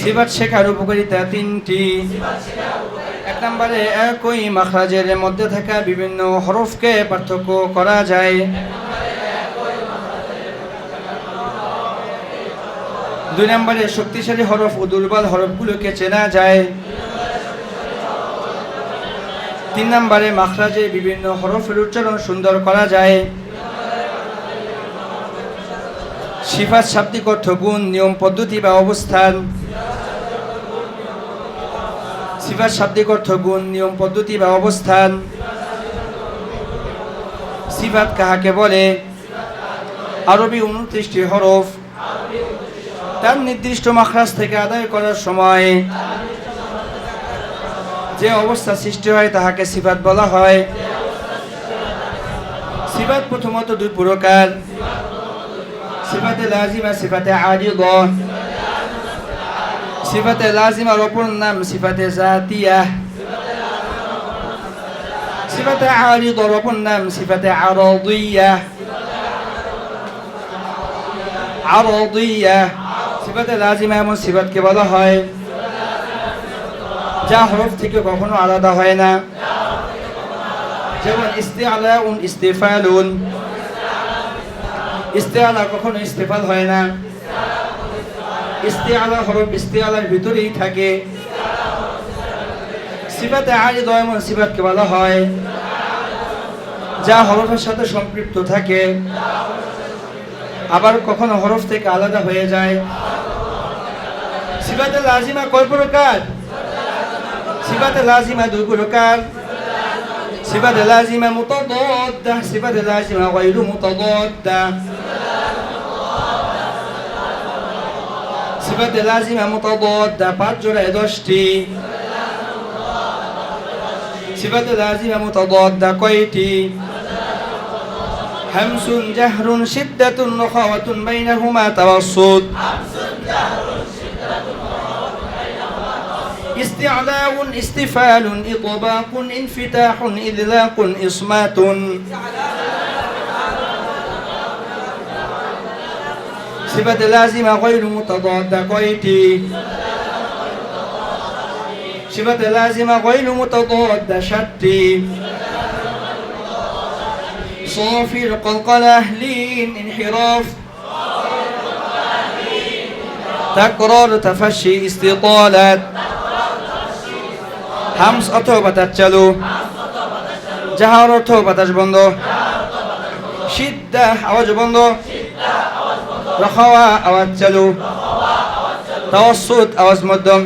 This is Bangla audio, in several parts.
সিফাত শেখার উপকারিতা তিনটি। এক নম্বরে একই মাখরাজের মধ্যে থাকা বিভিন্ন হরফকে পার্থক্য করা যায়। দুই নম্বরে শক্তিশালী হরফ ও দুর্বল হরফগুলোকে চেনা যায়। তিন নম্বরে মাখরাজে বিভিন্ন হরফের উচ্চারণ সুন্দর করা যায়। সিফাত শাব্দিক অর্থ গুণ, নিয়ম, পদ্ধতি বা অবস্থান। সিফাত শাব্দিক অর্থ গুণ, নিয়ম, পদ্ধতি বা অবস্থান। সিফাত কাহাকে বলে? আরবি 29টি হরফ তার নির্দিষ্ট মাখরাজ থেকে আদায় করার সময় যে অবস্থা সৃষ্টি হয় তাহাকে সিফাত বলা হয়। সিফাত প্রথমত দুই প্রকার, সিফাতে লাজিমা, সিফাতে আরিদা। সিফাতে লাজিমার অপর নাম সিফাতে জাতিয়া। সিফাতে আরিদার অপর নাম সিফাতে আরাদিয়া। আরাদিয়া সিফাতে লাজিমা এমন সিফাতকে বলা হয় যা হরফ থেকে কখনো আলাদা হয় না, যেমন ইস্তিআলাউন, ইস্তিফালুন। ইস্তিআলা কখনো ইস্তিফাল হয় না। ইস্তিআলা হরফ ইস্তিআলার ভিতরেই থাকে। সিফাতে আরিদা এমন সিফাতকে বলা হয় যা হরফের সাথে সম্পৃক্ত থাকে, আবার কখনো হরফ থেকে আলাদা হয়ে যায়। সিফাতে লাজিমা কয় প্রকার? সিফাতে লাজিমা দুই প্রকার, সিফাতে লাজিমা মুতাদাদ্দা, সিফাতে লাজিমা গায়রু মুতাদাদ্দা। সিফাতে লাজিমা মুতাদাদ্দা 5 জোড়ায় 10টি। সিফাতে লাজিমা মুতাদাদ্দা কয়টি? হামসুন, জাহরুন, শিদ্দাতুন, রাখাওয়াতুন, বাইনাহুমা তাওয়াসসুত। ইস্তিআলাউন, ইস্তিফালুন, ইতবাকুন, ইনফিতাহুন, ইদলাকুন, ইসমাতুন। সিফাতে লাজিমা গায়রু মুতাদাদ্দা কয়টি? সিফাতে লাজিমা গায়রু মুতাদাদ্দা 7টি। صافر، قلقلة، لين، انحراف، تكرار، تفشي، استطالة। হামস অথবা বাতাস চালু, জাহার অর্থ বাতাস বন্ধ, শিদ্দা আওয়াজ বন্ধ, রাখাওয়া আওয়াজ চালু, তাওয়াসসুত আওয়াজ মধ্যম।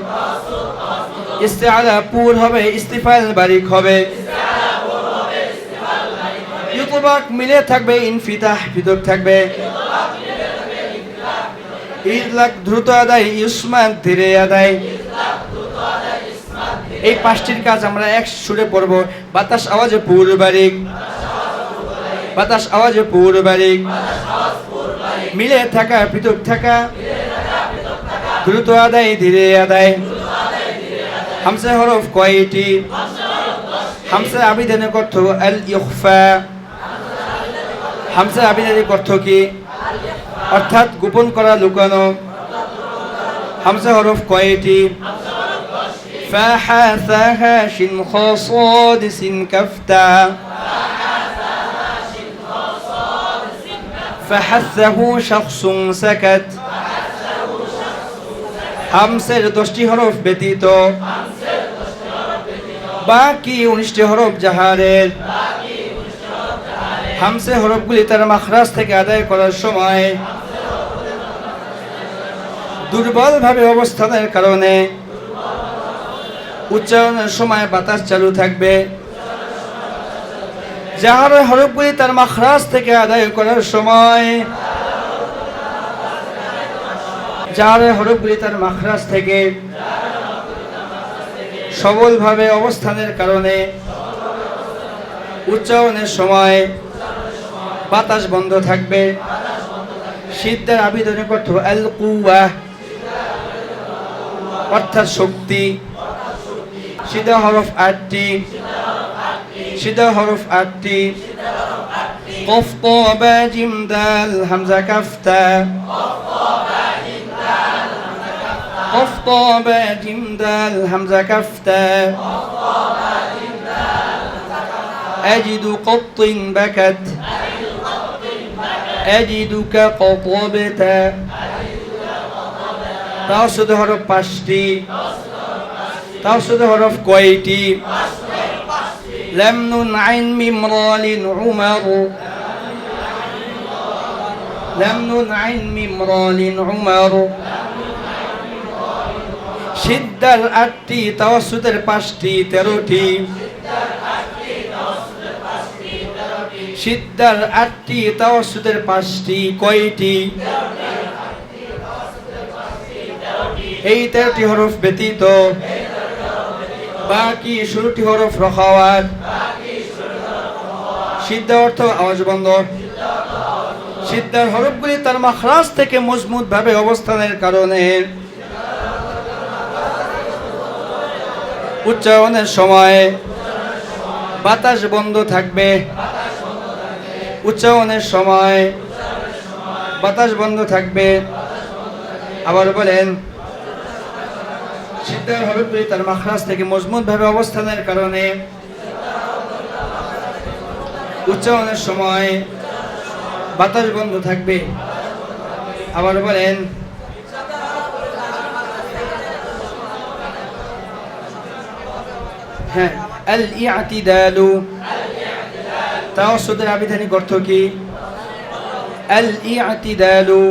ইস্তিআলা পুর হবে, ইস্তিফাল বারিক হবে। ইতবাক মিলে থাকবে, ইনফিতাহ পৃথক থাকবে। ইদলাক দ্রুত আদায়, ইসমাত ধীরে আদায়। এই 5টির কাজ আমরা এক সুরে পড়ব। বাতাস আওয়াজে পুর বারিক, বাতাস আওয়াজে পুর বারিক, মিলে থাকা পৃথক থাকা, দ্রুত আদায় ধীরে আদায়। হামসা হরফ কয়টি? হামসা আবিধানিক অর্থ আল ইখফা। হামসা আবিধানিক অর্থ কি? অর্থাৎ গোপন করা, লুকানো। হামসা হরফ কয়টি? ফা, হা, সা, হা, শিন, খ, সাদ, সিন, কাফ, তা। ফাহাসসাহু শাখসুন সাকাত। হামসের 10টি হরফ ব্যতীত বাকি 19টি হরফ জাহারের। হামসে হরফগুলি তার মাখরাজ থেকে আদায় করার সময় দুর্বলভাবে অবস্থানের কারণে উচ্চারণের সময় বাতাস চালু থাকবে। জাহারের হরফগুলি তার মাখরাজ থেকে আদায় করার সময়, জাহারের হরফগুলি তার মাখরাজ থেকে সবলভাবে অবস্থানের কারণে উচ্চারণের সময় বাতাস বন্ধ থাকবে। সিদ্ধার আবিধানিক অর্থ আল কুওয়া, অর্থাৎ শক্তি। সিদ্ধা হরফ 8টি, সিদ্ধা হরফ 8টি। কফ, ত, বা, জিম, দাল, হামজা, কাফ, তা। ক, قف طا با جيم دال همزة كف تا أجد قط بكت أجدك قطبت তাও শুধু হরফ 5টি তাও শুধু হরফ কয়টি লাম নুন আইন মিম রা লিন উমর লাম নুন আইন মিম রা লিন উমর সিদ্দার 8টি তাওয়াসসুদের 5টি 13টি সিদ্দার 8টি তাওয়াসসুদের 5টি কয়টি এই 13টি হরফ ব্যতীত বাকি 16টি হরফ রখাওয়াত সিদ্ধা অর্থ আওয়াজ বন্ধ সিদ্ধার হরফগুলি তার মাখরাজ থেকে মজবুত ভাবে অবস্থানের কারণে উচ্চারণের সময় বাতাস বন্ধ থাকবে উচ্চারণের সময় বাতাস বন্ধ থাকবে আবার বলেন সিদ্ধার হরফগুলি তার মাখরাজ থেকে মজবুত ভাবে অবস্থানের কারণে উচ্চারণের সময় বাতাস বন্ধ থাকবে আবার বলেন হ্যাঁ আল ইআতিদালু তাওয়াসসুদের আবিধানিক অর্থ কি আল ইআতিদালু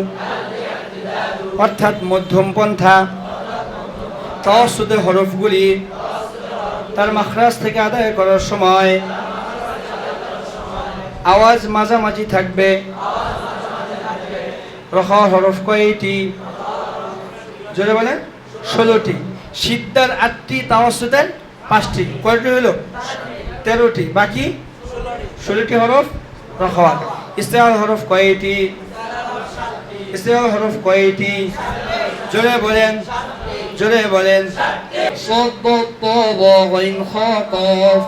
অর্থাৎ মধ্যম পন্থা তাওয়াসসুদের হরফগুলি তার মাখরাজ থেকে আদায় করার সময় আওয়াজ মাঝামাঝি থাকবে রখা হরফ কয়টি জোরে বলেন 16টি সিদ্ধার 8টি তাওয়াসসুদের 5টি কয়টি হলো 13টি বাকি 16টি হরফ রখাওয়াত ইস্তিআল হরফ কয়টি ইস্তিআল হরফ কয়টি জোরে বলেন صد طاء غين خاء قاف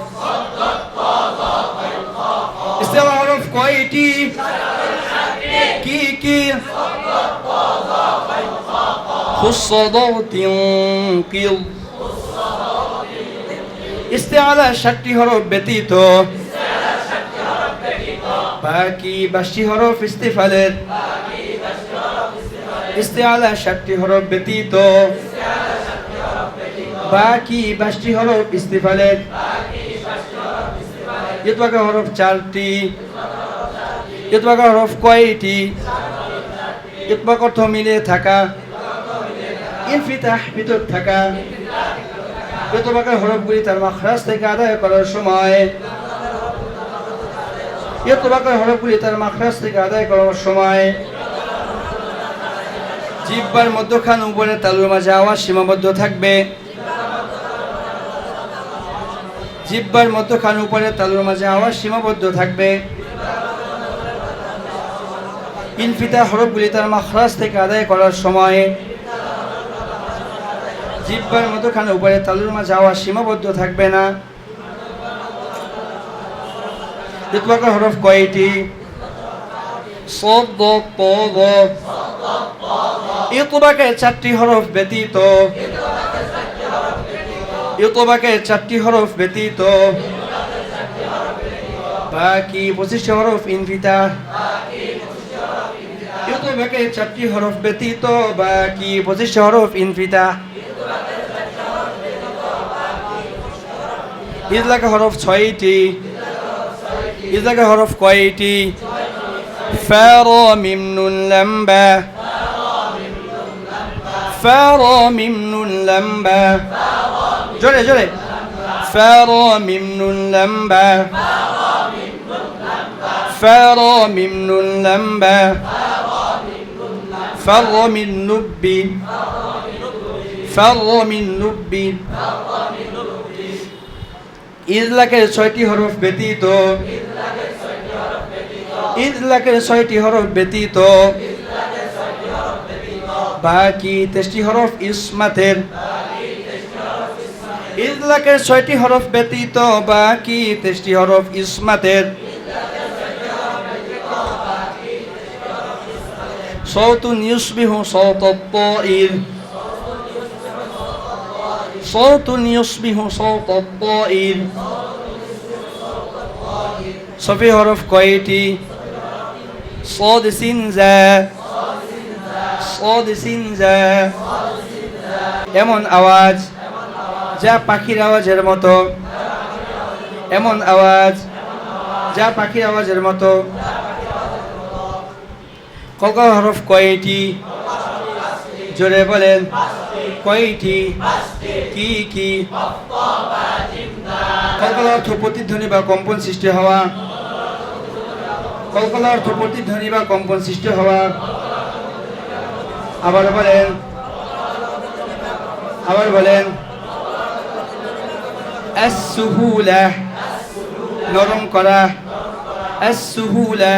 ইস্তিআল হরফ কয়টি কি خص ضغط قل ইস্তিআলা 7টি হরফ ব্যতীত বাকি 22টি হরফ ইস্তিফালের ইস্তিআলা 7টি হরফ ব্যতীত বাকি 22টি হরফ ইস্তিফালের ইতবাকা হরফ 4টি ইতবাকা হরফ কয়টি ইতবাক অর্থ মিলে থাকা ইনফিতাহ ভিতর থাকা ইতবাকা হরফগুলি তার মাখরাজ থেকে আদায় করার সময় ইতবাকা হরফগুলি তার মাখরাজ থেকে আদায় করার সময় জিহ্বার মধ্যখান উপরে তালুর মাঝে আওয়াজ সীমাবদ্ধ থাকবে জিহ্বার মধ্যখান উপরে তালুর মাঝে আওয়াজ সীমাবদ্ধ থাকবে ইনফিতাহ হরফগুলি তার মাখরাজ থেকে আদায় করার সময় জিহ্বার মধ্যখান উপরে তালুর মাঝে আওয়াজ সীমাবদ্ধ থাকবে না ইতবাকা হরফ কয়টি صد طاء ইতবাকের 4টি হরফ ব্যতীত ইতবাকের 4টি হরফ ব্যতীত বাকি 25টি হরফ ইনফিতাহ ইতবাকের 4টি হরফ ব্যতীত বাকি 25টি হরফ ইনফিতাহ ইজলাকা হরফ 6টি ইজলাকা হরফ কয়টি ফা রা মিম নুন লাম বা ফা রা মিম নুন লাম বা জোরে ফা রা মিম নুন লাম বা ফা রা মিম নুন লাম বা فر من لب فر من لب ইজলাকের 6টি হরফ ব্যতীত ইজলাকের 6টি হরফ ব্যতীত বাকি 23টি হরফ ইসমাতের ইজলাকের 6টি হরফ ব্যতীত বাকি 23টি হরফ ইসমাতের صوت يشبه صوت الطائر صوت يشبه صوت الطائر صفي حرف কয়টি صاد سين زا صاد سين زا এমন আওয়াজ যা পাখির আওয়াজের মতো এমন আওয়াজ যা পাখির আওয়াজের মতো কলকল হরফ কয়টি জোরে বলেন কয়টি কি কি কলকল অর্থ প্রতিধ্বনি বা কম্পন সৃষ্টি হওয়া কলকল অর্থ প্রতিধ্বনি বা কম্পন সৃষ্টি হওয়া আবার বলেন as-suhula নরম করা as-suhula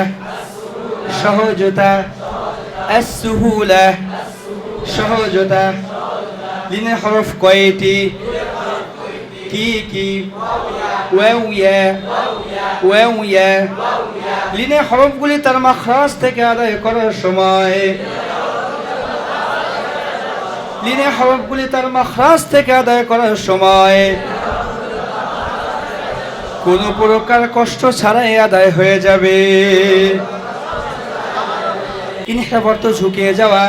সহজতা as-suhula সহজতা লিনের হরফ কয়টি কি কি ওয়াও ইয়া লিনের হরফগুলি তার মাখরাজ থেকে আদায় করার সময় লিনের হরফগুলি তার মাখরাজ থেকে আদায় করার সময় কোনো প্রকার কষ্ট ছাড়াই আদায় হয়ে যাবে ইনহিরাফ অর্থ ঝুঁকে যাওয়া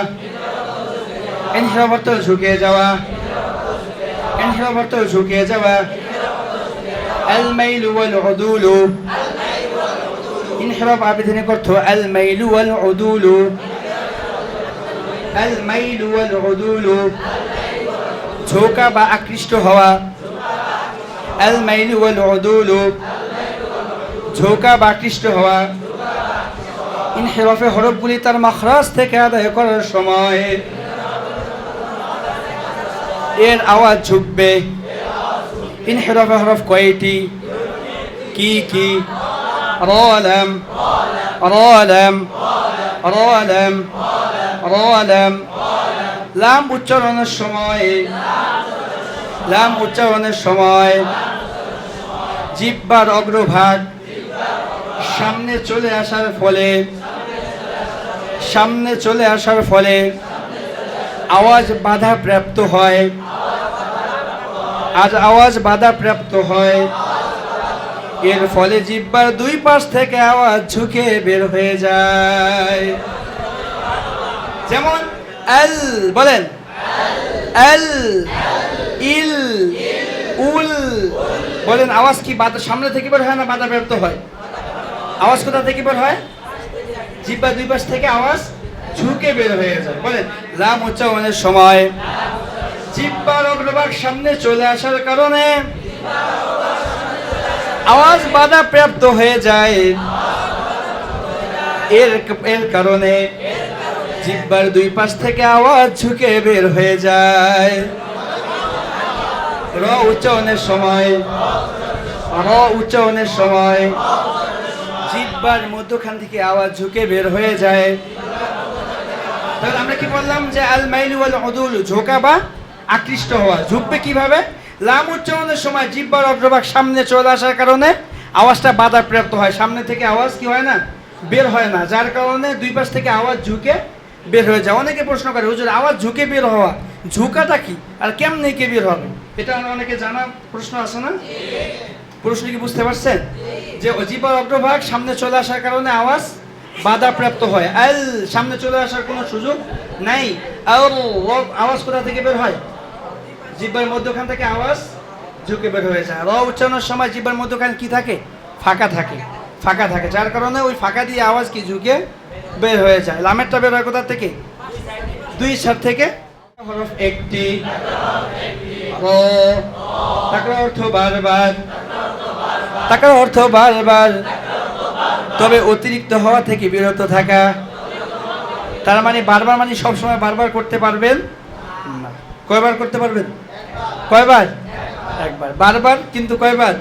ইনহিরাফ অর্থ ঝুঁকে যাওয়া ইনহিরাফ অর্থ ঝুঁকে যাওয়া আল মাইলু ওয়াল উদুলু ইনহিরাফ আবেদনিক অর্থ আল মাইলু ওয়াল উদুলু আল মাইলু ওয়াল উদুলু ঝোঁকা বা আকৃষ্ট হওয়া আল মাইলু ওয়াল উদুলু ঝোঁকা বা আকৃষ্ট হওয়া ইনহিরাফে হরফগুলি তার মাখরাজ থেকে আদায় করার সময় এর আওয়াজ ঝুঁকবে ইনহিরাফে হরফ কয়টি কি কি রালাম রালাম রালাম রালাম লাম উচ্চারণের সময় জিহ্বার অগ্রভাগ সামনে চলে আসার ফলে আওয়াজ বাধাপ্রাপ্ত হয় এর ফলে জিহ্বার দুই পাশ থেকে আওয়াজ ঝুঁকে বের হয়ে যায় যেমন আল বলেন আল ইল উল বলেন আওয়াজ কি সামনে থেকে বের হয় না বাধাপ্রাপ্ত হয় আওয়াজ কোথা থেকে বের হয় জিহ্বা দুই পাশ থেকে আওয়াজ ঝুঁকে বের হয়ে যায় বলেন লাম উচ্চারণের সময় জিহ্বার অগ্রভাগ সামনে চলে আসার কারণে আওয়াজ বাধাপ্রাপ্ত হয়ে যায় এর কারণে জিহ্বার দুই পাশ থেকে আওয়াজ ঝুঁকে বের হয়ে যায় র উচ্চারণের সময় জিহ্বার মধ্যখান থেকে আওয়াজ ঝুঁকে বের হয়ে যায় তাহলে আমরা কি বললাম যে আল মাইলু ওয়াল উদুল ঝোঁকা বা আকৃষ্ট হওয়া ঝুঁকবে কিভাবে লাম উচ্চারণের সময় জিহ্বার অগ্রভাগ সামনে চলে আসার কারণে আওয়াজটা বাধাপ্রাপ্ত হয় সামনে থেকে আওয়াজ কি হয় না বের হয় না যার কারণে দুই পাশ থেকে আওয়াজ ঝুঁকে বের হয়ে যায় অনেকে প্রশ্ন করে হুজুর আওয়াজ ঝুঁকে বের হওয়া ঝুঁকাটা কি আর কেমনে কে বের হবে এটা অনেকে জানা প্রশ্ন আছে না প্রশ্ন কি বুঝতে পারছেন যে জিহ্বার অগ্রভাগ সামনে চলে আসার কারণে আওয়াজ বাধাপ্রাপ্ত হয় আল সামনে চলে আসার কোনো সুযোগ নাই আওয়াজ কোথা থেকে বের হয় জিহ্বার মধ্যখান থেকে আওয়াজ ঝুঁকে বের হয়ে যায় র উচ্চারণের সময় জিহ্বার মধ্যখান কি থাকে ফাঁকা থাকে যার কারণে ওই ফাঁকা দিয়ে আওয়াজ কি ঝুঁকে বের হয়ে যায় লামেরটা বের হয় কোথা থেকে দুই সার থেকে হরফ একটি তাকরার অর্থ বারবার তবে অতিরিক্ত হওয়া থেকে বিরত থাকা তার মানে বারবার মানে সবসময় বারবার করতে পারবেন না কয়বার করতে পারবেন কয়বার একবার বারবার কিন্তু কয়বার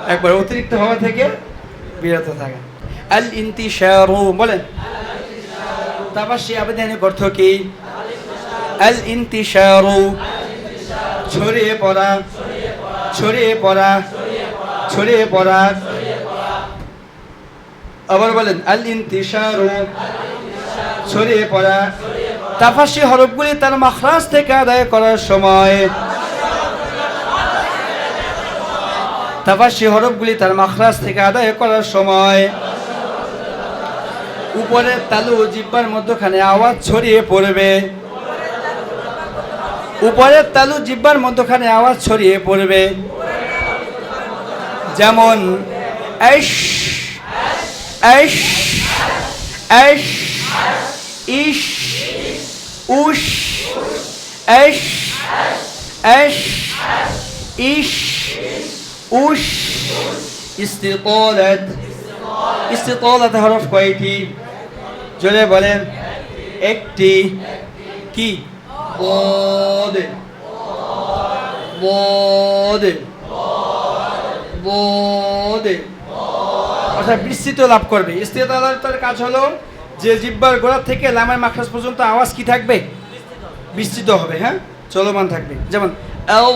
একবার অতিরিক্ত হওয়া থেকে বিরত থাকা আল ইন্তিশারু বলেন তাবাশি আবেদনের অর্থ কি আল ইন্তিশারু ছড়িয়ে পড়া আবার বলেন আল ইন্তিশারু ছড়িয়ে পড়া তাফাসি হরফগুলি তার মাখরাজ থেকে আদায় করার সময় তাফাসসি হরফগুলি তার মাখরাজ থেকে আদায় করার সময় উপরের তালু জিহ্বার মধ্যখানে আওয়াজ ছড়িয়ে পড়বে। উপরের তালু জিহ্বার মধ্যখানে আওয়াজ ছড়িয়ে পড়বে। যেমন আইশ আইশ আইশ ইশ উশ আইশ আইশ ইশ উশ। ইস্তিতালাত, ইস্তিতালাত হরফ কয়টি? জোরে বলেন। একটি। কি? বদ বদ বদ, অর্থাৎ বিস্তৃত লাভ করবে। ইস্তিতালাতের কাজ হলো যে জিহ্বার গোড়া থেকে লামের মাখরাজ পর্যন্ত আওয়াজ কি থাকবে? বিস্তৃত হবে, হ্যাঁ, চলমান থাকবে। যেমন আও,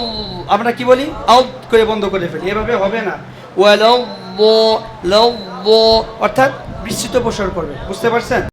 আমরা কি বলি? আউ করে বন্ধ করে ফেলি, এভাবে হবে না। ওয়ালাউ ব লাউ ব, অর্থাৎ বিস্তৃত প্রসার করবে। বুঝতে পারছেন?